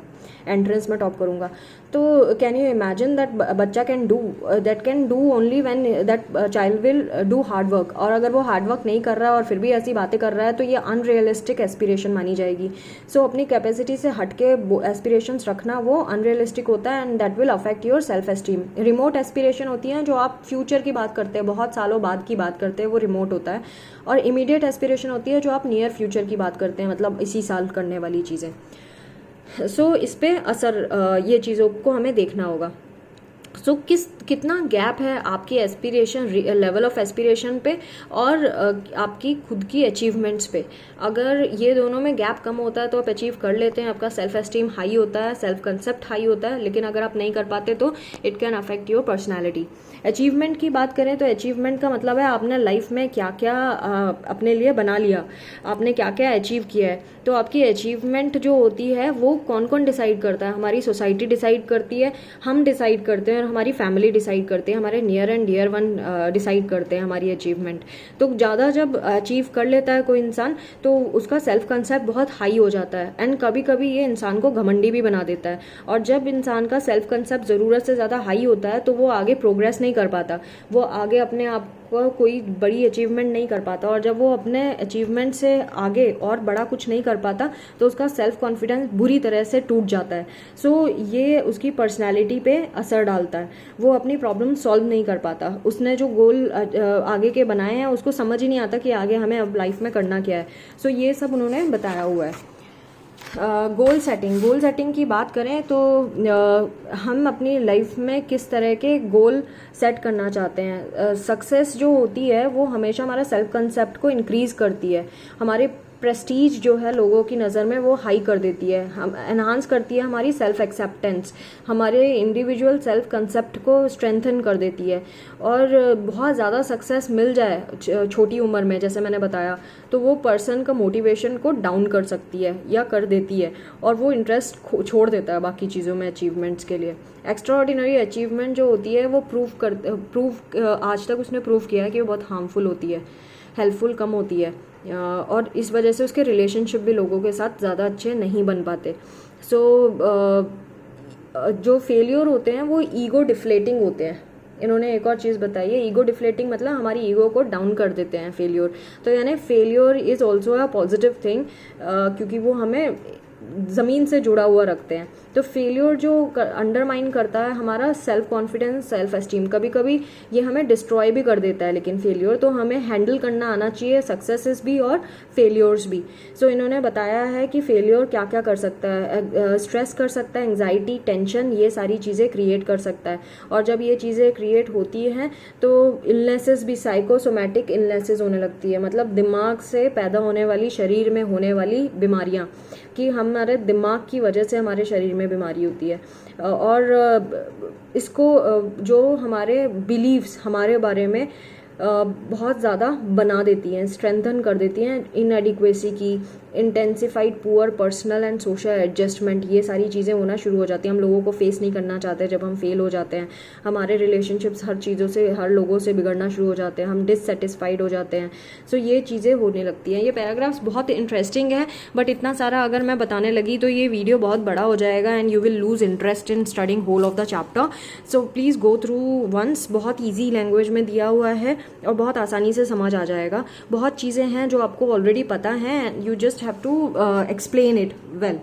एंट्रेंस में टॉप करूँगा। तो कैन यू इमेजिन दैट बच्चा can do only when that child will do hard work. और अगर वो हार्ड वर्क नहीं कर रहा है और फिर भी ऐसी बातें कर रहा है तो ये अनरियलिस्टिक एस्पिरेशन मानी जाएगी। सो अपनी कैपेसिटी से हट के एस्पिरेशंस रखना वो अनरियलिस्टिक होता है and that will affect your self esteem. Remote aspiration होती हैं जो आप फ्यूचर की बात करते हैं, बहुत सालों बाद की बात करते हैं, वो रिमोट होता है। और इमीडिएट एस्पिरेशन होती है जो आप नियर फ्यूचर की बात करते हैं, मतलब इसी साल करने वाली चीज़ें। सो इस पे असर ये चीज़ों को हमें देखना होगा। सो कितना गैप है आपकी एस्पिरेशन, लेवल ऑफ एस्पिरेशन पे और आपकी खुद की अचीवमेंट्स पे। अगर ये दोनों में गैप कम होता है तो आप अचीव कर लेते हैं, आपका सेल्फ एस्टीम हाई होता है, सेल्फ कंसेप्ट हाई होता है। लेकिन अगर आप नहीं कर पाते तो it can affect your personality. Achievement की बात करें तो अचीवमेंट का मतलब है आपने लाइफ में क्या क्या अपने लिए बना लिया, आपने क्या क्या अचीव किया है। तो आपकी अचीवमेंट जो होती है वो कौन कौन डिसाइड करता है? हमारी सोसाइटी डिसाइड करती है, हम डिसाइड करते हैं और हमारी फैमिली डिसाइड करते हैं, हमारे near and dear one decide करते हैं हमारी अचीवमेंट। तो ज़्यादा जब अचीव कर लेता है कोई इंसान तो उसका सेल्फ कंसेप्ट बहुत हाई हो जाता है एंड कभी कभी ये इंसान को घमंडी भी बना देता है। और जब इंसान का सेल्फ कंसेप्ट ज़रूरत से ज़्यादा हाई होता है तो वो आगे प्रोग्रेस नहीं कर पाता, वो आगे अपने आप को कोई बड़ी अचीवमेंट नहीं कर पाता। और जब वो अपने अचीवमेंट से आगे और बड़ा कुछ नहीं कर पाता तो उसका सेल्फ कॉन्फिडेंस बुरी तरह से टूट जाता है। सो ये उसकी पर्सनैलिटी पे असर डालता है, वो अपनी प्रॉब्लम सॉल्व नहीं कर पाता। उसने जो गोल आगे के बनाए हैं उसको समझ ही नहीं आता कि आगे हमें अब लाइफ में करना क्या है। सो ये सब उन्होंने बताया हुआ है। गोल सेटिंग की बात करें तो हम अपनी लाइफ में किस तरह के गोल सेट करना चाहते हैं। सक्सेस जो होती है वो हमेशा हमारा सेल्फ कंसेप्ट को इंक्रीज़ करती है, हमारे प्रेस्टीज जो है लोगों की नज़र में वो हाई कर देती है, हम एनहांस करती है हमारी सेल्फ एक्सेप्टेंस, हमारे इंडिविजुअल सेल्फ कंसेप्ट को स्ट्रेंथन कर देती है। और बहुत ज़्यादा सक्सेस मिल जाए छोटी उम्र में जैसे मैंने बताया तो वो पर्सन का मोटिवेशन को डाउन कर सकती है या कर देती है और वो इंटरेस्ट छोड़ देता है बाकी चीज़ों में अचीवमेंट्स के लिए। एक्स्ट्रा ऑर्डिनरी अचीवमेंट जो होती है वो आज तक उसने प्रूव किया है कि वो बहुत हार्मफुल होती है, हेल्पफुल कम होती है और इस वजह से उसके रिलेशनशिप भी लोगों के साथ ज़्यादा अच्छे नहीं बन पाते। सो जो फेलियर होते हैं वो ईगो डिफ्लेटिंग होते हैं। इन्होंने एक और चीज़ बताई है, ईगो डिफ्लेटिंग मतलब हमारी ईगो को डाउन कर देते हैं फेलियर। तो यानी failure is also a positive thing क्योंकि वो हमें ज़मीन से जुड़ा हुआ रखते हैं। तो फेलियर जो अंडरमाइन करता है हमारा सेल्फ कॉन्फिडेंस, सेल्फ एस्टीम, कभी कभी ये हमें डिस्ट्रॉय भी कर देता है। लेकिन फेलियर तो हमें हैंडल करना आना चाहिए, सक्सेसेस भी और फेलियर्स भी। सो इन्होंने बताया है कि फेलियर क्या क्या कर सकता है, स्ट्रेस कर सकता है, एंग्जाइटी, टेंशन, ये सारी चीज़ें क्रिएट कर सकता है। और जब ये चीज़ें क्रिएट होती हैं तो इलनेसेस भी, साइकोसोमैटिक इलनेसेस होने लगती है, मतलब दिमाग से पैदा होने वाली, शरीर में होने वाली बीमारियाँ, कि हमारे दिमाग की वजह से हमारे शरीर में बीमारी होती है। और इसको जो हमारे बिलीव्स हमारे बारे में बहुत ज़्यादा बना देती हैं, स्ट्रेंथन कर देती हैं। इनएडिक्वेसी की, intensified poor personal and social adjustment, ये सारी चीज़ें होना शुरू हो जाती हैं। हम लोगों को फेस नहीं करना चाहते जब हम फेल हो जाते हैं, हमारे रिलेशनशिप्स हर चीज़ों से, हर लोगों से बिगड़ना शुरू हो जाते हैं, हम डिससेटिस्फाइड हो जाते हैं। सो ये चीज़ें होने लगती हैं। ये पैराग्राफ्स बहुत इंटरेस्टिंग है बट इतना सारा अगर मैं बताने लगी तो ये वीडियो बहुत बड़ा हो जाएगा and you will lose interest in studying whole of the chapter. So please go through once, बहुत ईजी लैंग्वेज में दिया हुआ है और बहुत आसानी से समझ आ जाएगा। बहुत चीज़ें हैं जो आपको ऑलरेडी पता हैं, you just have to explain it well.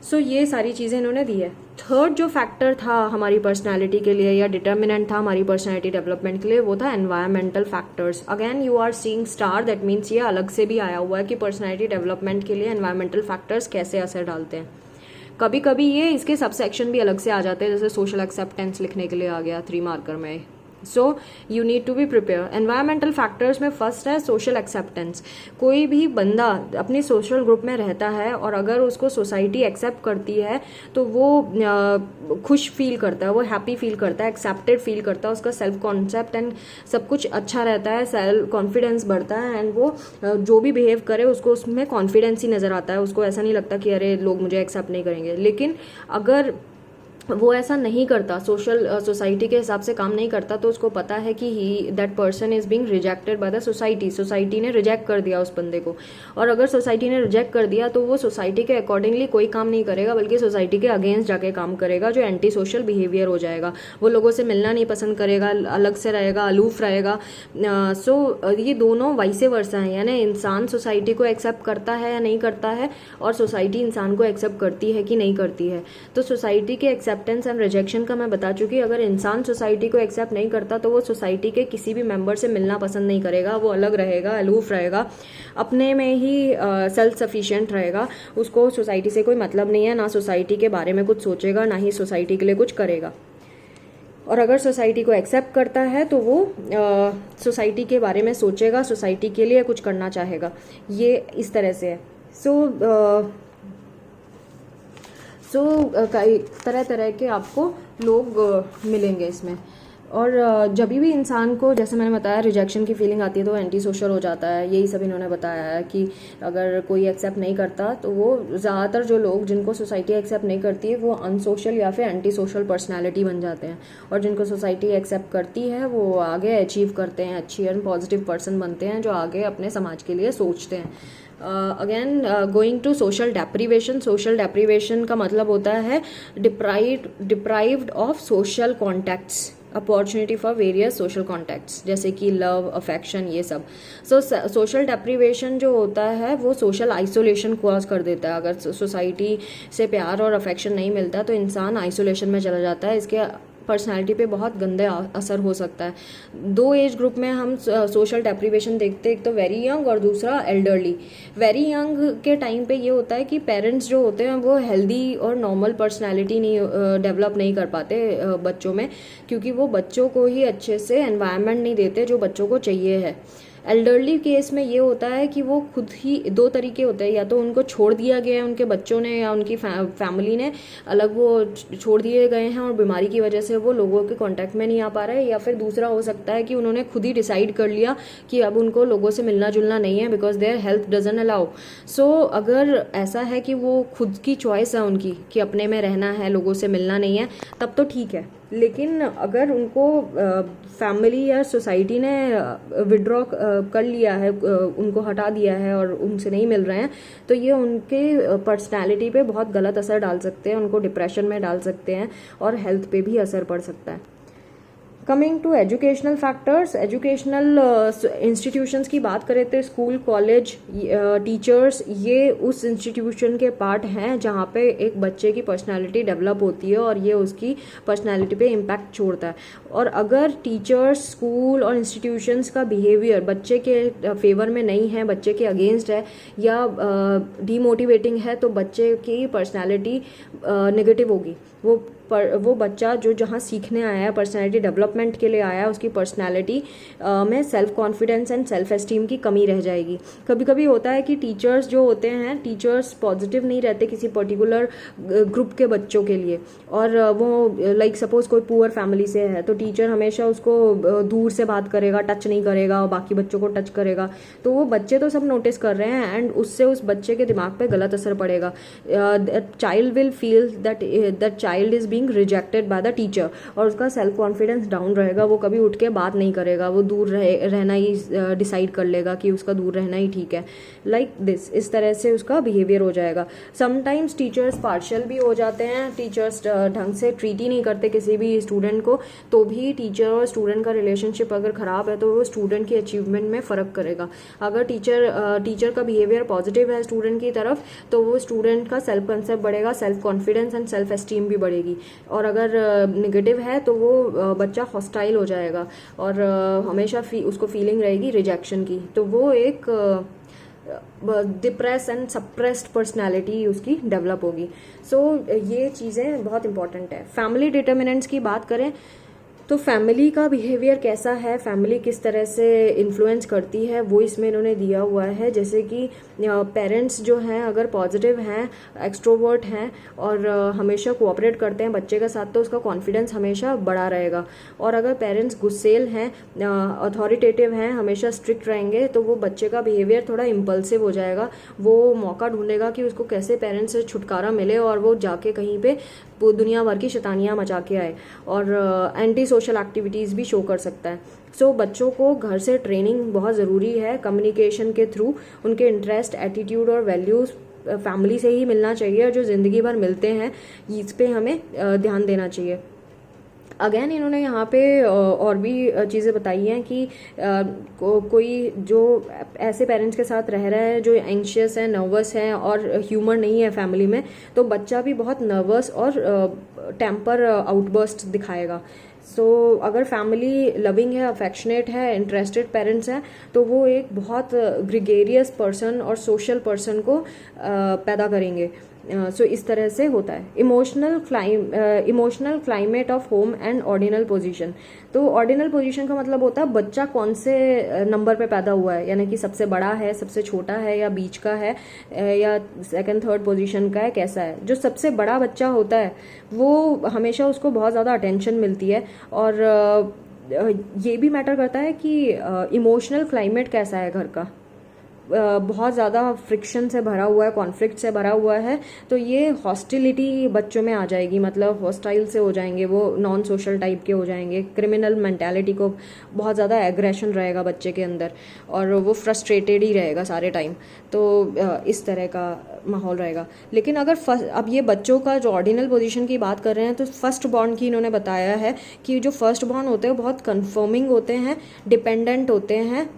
So ये सारी चीज़ें इन्होंने दी है। थर्ड जो फैक्टर था हमारी पर्सनालिटी के लिए या डिटर्मिनेंट था हमारी पर्सनालिटी डेवलपमेंट के लिए वो था environmental factors. Again you are seeing star, that means ये अलग से भी आया हुआ है कि पर्सनालिटी डेवलपमेंट के लिए एनवायरमेंटल फैक्टर्स कैसे असर डालते हैं। कभी कभी ये इसके सब सेक्शन भी अलग से आ जाते हैं, जैसे सोशल एक्सेप्टेंस लिखने के लिए आ गया 3 मार्कर में। So you need to be prepare. Environmental factors में फर्स्ट है सोशल एक्सेप्टेंस। कोई भी बंदा अपनी सोशल ग्रुप में रहता है और अगर उसको सोसाइटी एक्सेप्ट करती है तो वो खुश फील करता है, वो हैप्पी फील करता है, एक्सेप्टेड फील करता है, उसका सेल्फ कॉन्सेप्ट एंड सब कुछ अच्छा रहता है, सेल्फ कॉन्फिडेंस बढ़ता है एंड वो जो भी बिहेव करे उसको उसमें कॉन्फिडेंस ही नज़र आता है, उसको ऐसा नहीं लगता कि अरे लोग मुझे एक्सेप्ट नहीं करेंगे। लेकिन अगर वो ऐसा नहीं करता, सोसाइटी के हिसाब से काम नहीं करता, तो उसको पता है कि he that person is being rejected by the society, society ने रिजेक्ट कर दिया उस बंदे को। और अगर सोसाइटी ने रिजेक्ट कर दिया तो वो सोसाइटी के अकॉर्डिंगली कोई काम नहीं करेगा, बल्कि सोसाइटी के अगेंस्ट जाके काम करेगा, जो एंटी सोशल बिहेवियर हो जाएगा। वो लोगों से मिलना नहीं पसंद करेगा, अलग से रहेगा, अलूफ रहेगा। ये दोनों वाइसे वर्सा हैं, यानी इंसान सोसाइटी को एक्सेप्ट करता है या नहीं करता है, और सोसाइटी इंसान को एक्सेप्ट करती है कि नहीं करती है। तो सोसाइटी के एक्सेप्टेंस एंड रिजेक्शन का मैं बता चुकी। अगर इंसान सोसाइटी को एक्सेप्ट नहीं करता तो वो सोसाइटी के किसी भी मेंबर से मिलना पसंद नहीं करेगा, वो अलग रहेगा, अलूफ रहेगा, अपने में ही सेल्फ सफिशिएंट रहेगा। उसको सोसाइटी से कोई मतलब नहीं है, ना सोसाइटी के बारे में कुछ सोचेगा, ना ही सोसाइटी के लिए कुछ करेगा। और अगर सोसाइटी को एक्सेप्ट करता है तो वो सोसाइटी के बारे में सोचेगा, सोसाइटी के लिए कुछ करना चाहेगा। ये इस तरह से है। कई तरह तरह के आपको लोग मिलेंगे इसमें। और जब भी इंसान को, जैसे मैंने बताया, रिजेक्शन की फीलिंग आती है तो एंटी सोशल हो जाता है। यही सब इन्होंने बताया है कि अगर कोई एक्सेप्ट नहीं करता तो वो ज़्यादातर जो लोग जिनको सोसाइटी एक्सेप्ट नहीं करती है वो अनसोशल या फिर एंटी सोशल पर्सनैलिटी बन जाते हैं, और जिनको सोसाइटी एक्सेप्ट करती है वो आगे अचीव करते हैं, अच्छी एंड पॉजिटिव पर्सन बनते हैं, जो आगे अपने समाज के लिए सोचते हैं। Again going to social deprivation. Social deprivation का मतलब होता है deprived of social contacts, opportunity for various social contacts, जैसे कि लव, अफेक्शन, ये सब। सोशल डेप्रीवेशन जो होता है वो सोशल आइसोलेशन कॉज कर देता है। अगर सोसाइटी से प्यार और अफेक्शन नहीं मिलता तो इंसान आइसोलेशन में चला जाता है। इसके पर्सनालिटी पे बहुत गंदे असर हो सकता है। दो एज ग्रुप में हम सोशल डेप्रीवेशन देखते हैं, एक तो वेरी यंग और दूसरा एल्डरली। वेरी यंग के टाइम पे ये होता है कि पेरेंट्स जो होते हैं वो हेल्दी और नॉर्मल पर्सनालिटी नहीं डेवलप नहीं कर पाते बच्चों में, क्योंकि वो बच्चों को ही अच्छे से एनवायरनमेंट नहीं देते जो बच्चों को चाहिए है। एल्डरली केस में ये होता है कि वो खुद ही, दो तरीके होते हैं, या तो उनको छोड़ दिया गया है उनके बच्चों ने या उनकी फैमिली ने अलग वो छोड़ दिए गए हैं और बीमारी की वजह से वो लोगों के कांटेक्ट में नहीं आ पा रहे, या फिर दूसरा हो सकता है कि उन्होंने खुद ही डिसाइड कर लिया कि अब उनको लोगों से मिलना जुलना नहीं है, because their health doesn't allow. So अगर ऐसा है कि वो खुद की चॉइस है उनकी कि अपने में रहना है, लोगों से मिलना नहीं है, तब तो ठीक है। लेकिन अगर उनको फैमिली या सोसाइटी ने विड्रॉ कर लिया है, उनको हटा दिया है और उनसे नहीं मिल रहे हैं, तो ये उनके पर्सनैलिटी पे बहुत गलत असर डाल सकते हैं, उनको डिप्रेशन में डाल सकते हैं और हेल्थ पे भी असर पड़ सकता है। Coming to educational factors, educational institutions की बात करें तो स्कूल, कॉलेज, टीचर्स, ये उस इंस्टीट्यूशन के पार्ट हैं जहाँ पे एक बच्चे की पर्सनालिटी डेवलप होती है और ये उसकी पर्सनालिटी पे इम्पैक्ट छोड़ता है। और अगर टीचर्स, स्कूल और इंस्टीट्यूशंस का बिहेवियर बच्चे के फेवर में नहीं है, बच्चे के अगेंस्ट है या डीमोटिवेटिंग है, तो बच्चे की पर्सनालिटी नेगेटिव होगी। वो बच्चा जो जहाँ सीखने आया है, पर्सनैलिटी डेवलपमेंट के लिए आया है, उसकी पर्सनैलिटी में self confidence and self esteem की कमी रह जाएगी। कभी कभी होता है कि टीचर्स जो होते हैं, टीचर्स पॉजिटिव नहीं रहते किसी पर्टिकुलर ग्रुप के बच्चों के लिए, और वो लाइक सपोज कोई पुअर फैमिली से है तो टीचर हमेशा उसको दूर से बात करेगा, टच नहीं करेगा और बाकी बच्चों को टच करेगा, तो वो बच्चे तो सब नोटिस कर रहे हैं एंड उससे उस बच्चे के दिमाग पे गलत असर पड़ेगा। Child will feel that child is being rejected by the teacher, और उसका सेल्फ कॉन्फिडेंस डाउन रहेगा, वो कभी उठ के बात नहीं करेगा, वो दूर रहना ही डिसाइड कर लेगा कि उसका दूर रहना ही ठीक है। लाइक दिस, इस तरह से उसका बिहेवियर हो जाएगा। समटाइम्स टीचर्स पार्शियल भी हो जाते हैं, टीचर्स ढंग से ट्रीट ही नहीं करते किसी भी स्टूडेंट को, तो भी टीचर और स्टूडेंट का रिलेशनशिप अगर खराब है तो वो स्टूडेंट की अचीवमेंट में फ़र्क करेगा। अगर टीचर का बिहेवियर पॉजिटिव है स्टूडेंट की तरफ तो वो स्टूडेंट का सेल्फ कंसेप्ट बढ़ेगा, self confidence and self esteem भी बढ़ेगी। और अगर नेगेटिव है तो वो बच्चा हॉस्टाइल हो जाएगा और हमेशा उसको फीलिंग रहेगी रिजेक्शन की, तो वो एक डिप्रेस एंड सप्रेस्ड पर्सनालिटी उसकी डेवलप होगी। सो ये चीज़ें बहुत इंपॉर्टेंट है। फैमिली डिटर्मिनेंट्स की बात करें तो फैमिली का बिहेवियर कैसा है, फैमिली किस तरह से इन्फ्लुएंस करती है, वो इसमें इन्होंने दिया हुआ है। जैसे कि पेरेंट्स जो हैं अगर पॉजिटिव हैं, एक्सट्रोवर्ट हैं और हमेशा कोऑपरेट करते हैं बच्चे के साथ, तो उसका कॉन्फिडेंस हमेशा बढ़ा रहेगा। और अगर पेरेंट्स गुस्सेल हैं, अथॉरिटेटिव हैं, हमेशा स्ट्रिक्ट रहेंगे, तो वो बच्चे का बिहेवियर थोड़ा इम्पल्सिव हो जाएगा। वो मौका ढूंढेगा कि उसको कैसे पेरेंट्स से छुटकारा मिले और वो जाके कहीं पे दुनिया भर की शैतानियाँ मचा के आए, और एंटी सोशल एक्टिविटीज़ भी शो कर सकता है। सो बच्चों को घर से ट्रेनिंग बहुत ज़रूरी है कम्युनिकेशन के थ्रू। उनके इंटरेस्ट, एटीट्यूड और वैल्यूज़ फैमिली से ही मिलना चाहिए, और जो ज़िंदगी भर मिलते हैं इस पे हमें ध्यान देना चाहिए। अगेन इन्होंने यहाँ पे और भी चीज़ें बताई हैं कि कोई जो ऐसे पेरेंट्स के साथ रह रहा है जो एंशियस है, नर्वस है और ह्यूमर नहीं है फैमिली में, तो बच्चा भी बहुत नर्वस और टेम्पर आउटबर्स्ट दिखाएगा। सो अगर फैमिली लविंग है, अफेक्शनेट है, इंटरेस्टेड पेरेंट्स हैं, तो वो एक बहुत ग्रिगेरियस पर्सन और सोशल पर्सन को पैदा करेंगे। सो इस तरह से होता है। Emotional climate of home and ordinal position. तो ऑर्डिनल पोजीशन का मतलब होता है बच्चा कौन से नंबर पे पैदा हुआ है, यानी कि सबसे बड़ा है, सबसे छोटा है, या बीच का है, या सेकंड थर्ड पोजीशन का है, कैसा है। जो सबसे बड़ा बच्चा होता है वो हमेशा उसको बहुत ज़्यादा अटेंशन मिलती है, और ये भी मैटर करता है कि इमोशनल क्लाइमेट कैसा है घर का। बहुत ज़्यादा फ्रिक्शन से भरा हुआ है, कॉन्फ्लिक्ट से भरा हुआ है, तो ये हॉस्टिलिटी बच्चों में आ जाएगी, मतलब हॉस्टाइल से हो जाएंगे, वो नॉन सोशल टाइप के हो जाएंगे, क्रिमिनल मेंटालिटी को, बहुत ज़्यादा एग्रेशन रहेगा बच्चे के अंदर, और वो फ्रस्ट्रेटेड ही रहेगा सारे टाइम। तो इस तरह का माहौल रहेगा। लेकिन अगर अब ये बच्चों का जो ऑर्डिनल पोजीशन की बात कर रहे हैं, तो फर्स्ट बॉर्न की इन्होंने बताया है कि जो फर्स्ट बॉर्न होते हैं बहुत कन्फर्मिंग होते हैं, डिपेंडेंट होते हैं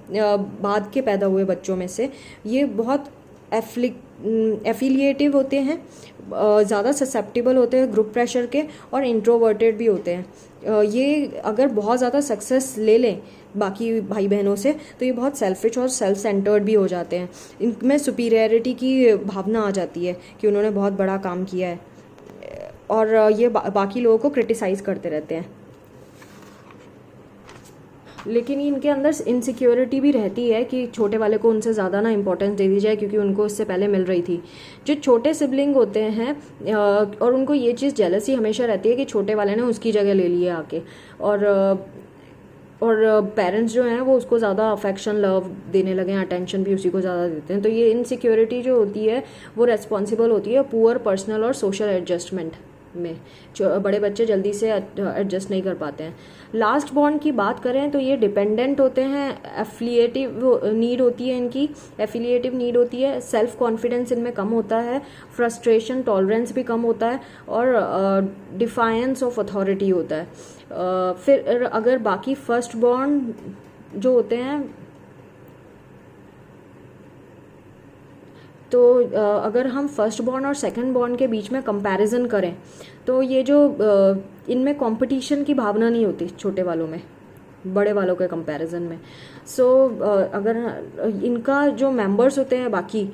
बाद के पैदा हुए बच्चों में से। ये बहुत एफिलिएटिव होते हैं, ज़्यादा ससेप्टिबल होते हैं ग्रुप प्रेशर के, और इंट्रोवर्टेड भी होते हैं। ये अगर बहुत ज़्यादा सक्सेस ले लें बाकी भाई बहनों से, तो ये बहुत सेल्फिश और सेल्फ सेंटर्ड भी हो जाते हैं। इनमें सुपीरियरिटी की भावना आ जाती है कि उन्होंने बहुत बड़ा काम किया है, और ये बाकी लोगों को क्रिटिसाइज़ करते रहते हैं। लेकिन इनके अंदर इनसिक्योरिटी भी रहती है कि छोटे वाले को उनसे ज़्यादा ना इम्पोर्टेंस दे दी जाए, क्योंकि उनको उससे पहले मिल रही थी। जो छोटे सिबलिंग होते हैं और उनको ये चीज़ जेलसी हमेशा रहती है कि छोटे वाले ने उसकी जगह ले ली है आके, और पेरेंट्स जो हैं वो उसको ज़्यादा अफेक्शन, लव देने लगे हैं, अटेंशन भी उसी को ज़्यादा देते हैं। तो ये इनसिक्योरिटी जो होती है वो रेस्पॉन्सिबल होती है पुअर पर्सनल और सोशल एडजस्टमेंट में। बड़े बच्चे जल्दी से एडजस्ट नहीं कर पाते हैं। लास्ट बॉन्ड की बात करें तो ये डिपेंडेंट होते हैं, एफिलिएटिव नीड होती है इनकी, एफिलिएटिव नीड होती है, सेल्फ कॉन्फिडेंस इनमें कम होता है, फ्रस्ट्रेशन टॉलरेंस भी कम होता है, और डिफायंस ऑफ अथॉरिटी होता है। फिर अगर बाकी फर्स्ट बॉन्ड जो होते हैं, तो अगर हम फर्स्ट बॉर्न और सेकंड बॉर्न के बीच में कंपैरिजन करें, तो ये जो इनमें कंपटीशन की भावना नहीं होती छोटे वालों में बड़े वालों के कंपैरिजन में। सो अगर इनका जो मेंबर्स होते हैं बाकी,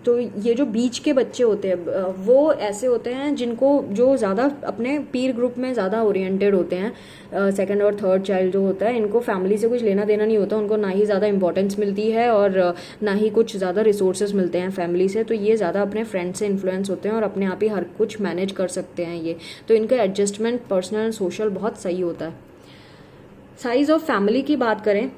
तो ये जो बीच के बच्चे होते हैं वो ऐसे होते हैं जिनको जो ज़्यादा अपने पीर ग्रुप में ज़्यादा ओरिएंटेड होते हैं। सेकंड और थर्ड चाइल्ड जो होता है, इनको फैमिली से कुछ लेना देना नहीं होता, उनको ना ही ज़्यादा इंपॉर्टेंस मिलती है और ना ही कुछ ज़्यादा रिसोर्सेज मिलते हैं फैमिली से। तो ये ज़्यादा अपने फ्रेंड से इन्फ्लुएंस होते हैं और अपने आप ही हर कुछ मैनेज कर सकते हैं ये। तो इनका एडजस्टमेंट पर्सनल सोशल बहुत सही होता है। साइज ऑफ फैमिली की बात करें,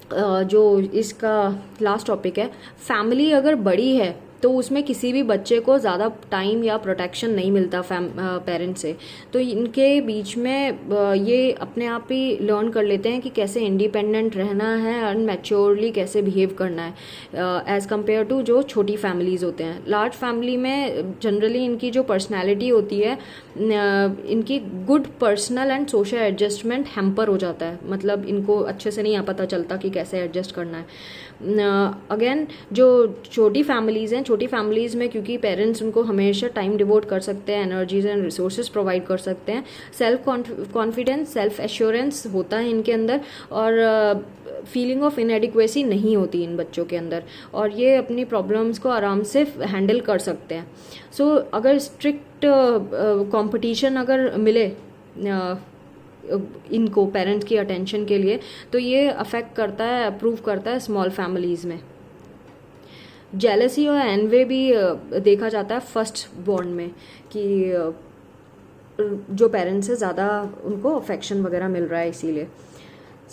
जो इसका लास्ट टॉपिक है, फैमिली अगर बड़ी है तो उसमें किसी भी बच्चे को ज़्यादा टाइम या प्रोटेक्शन नहीं मिलता पेरेंट्स से। तो इनके बीच में ये अपने आप ही लर्न कर लेते हैं कि कैसे इंडिपेंडेंट रहना है एंड मैच्योरली कैसे बिहेव करना है, एज़ कम्पेयर टू जो छोटी फैमिलीज़ होते हैं। लार्ज फैमिली में जनरली इनकी जो पर्सनैलिटी होती है, इनकी good personal and social adjustment hamper हो जाता है, मतलब इनको अच्छे से नहीं पता चलता कि कैसे एडजस्ट करना है। अगेन जो छोटी फैमिलीज़ हैं, छोटी फैमिलीज़ में क्योंकि पेरेंट्स उनको हमेशा टाइम डिवोट कर सकते हैं, एनर्जीज एंड रिसोर्सेज प्रोवाइड कर सकते हैं, सेल्फ कॉन्फिडेंस, सेल्फ एश्योरेंस होता है इनके अंदर, और फीलिंग ऑफ इनएडिक्वेसी नहीं होती इन बच्चों के अंदर, और ये अपनी प्रॉब्लम्स को आराम से हैंडल कर सकते हैं। सो अगर स्ट्रिक्ट कंपटीशन अगर मिले इनको पेरेंट की अटेंशन के लिए, तो ये अफेक्ट करता है, अप्रूव करता है स्मॉल फैमिलीज़ में। जेलसी और एनवे भी देखा जाता है फर्स्ट बॉर्न में कि जो पेरेंट्स से ज़्यादा उनको अफेक्शन वगैरह मिल रहा है इसीलिए।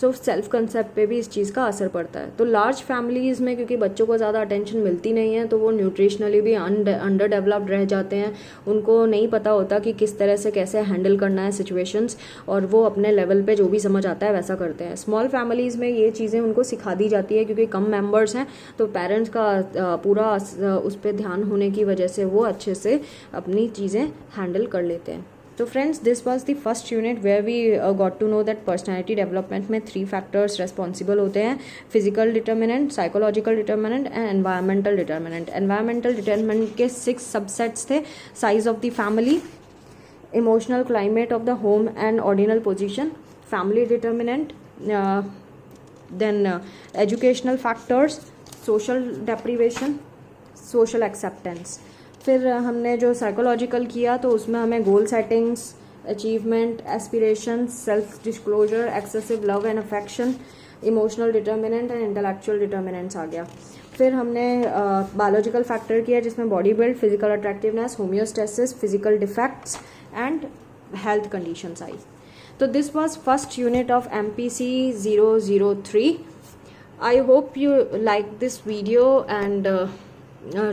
सो सेल्फ कंसेप्ट पे भी इस चीज़ का असर पड़ता है। तो लार्ज फैमिलीज़ में क्योंकि बच्चों को ज़्यादा अटेंशन मिलती नहीं है तो वो न्यूट्रिशनली भी अंडर डेवलप्ड रह जाते हैं, उनको नहीं पता होता कि किस तरह से कैसे हैंडल करना है सिचुएशंस, और वो अपने लेवल पे जो भी समझ आता है वैसा करते हैं। स्मॉल फैमिलीज़ में ये चीज़ें उनको सिखा दी जाती है क्योंकि कम मेम्बर्स हैं, तो पेरेंट्स का पूरा उस पर ध्यान होने की वजह से वो अच्छे से अपनी चीज़ें हैंडल कर लेते हैं। तो friends, this was the first unit where we got to know that personality development में 3 फैक्टर्स रेस्पॉन्सिबल होते हैं: physical determinant, psychological determinant and environmental determinant. Environmental determinant के 6 सबसेट्स थे: size of the family, emotional climate of the home and ordinal position, family determinant, then educational factors, social deprivation, social acceptance. फिर हमने जो psychological किया तो उसमें हमें goal settings, achievement, aspiration, self disclosure, excessive love and affection, emotional determinant and intellectual determinants आ गया। फिर हमने बायोलॉजिकल फैक्टर किया जिसमें body build, physical attractiveness, homeostasis, physical defects and health conditions आई। तो this was first unit of MPC 003. I hope you like this video and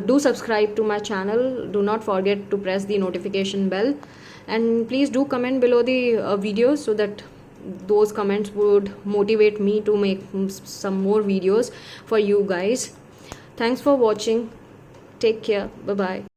do subscribe to my channel. Do not forget to press the notification bell, and please do comment below the videos so that those comments would motivate me to make some more videos for you guys. Thanks for watching. Take care. Bye bye.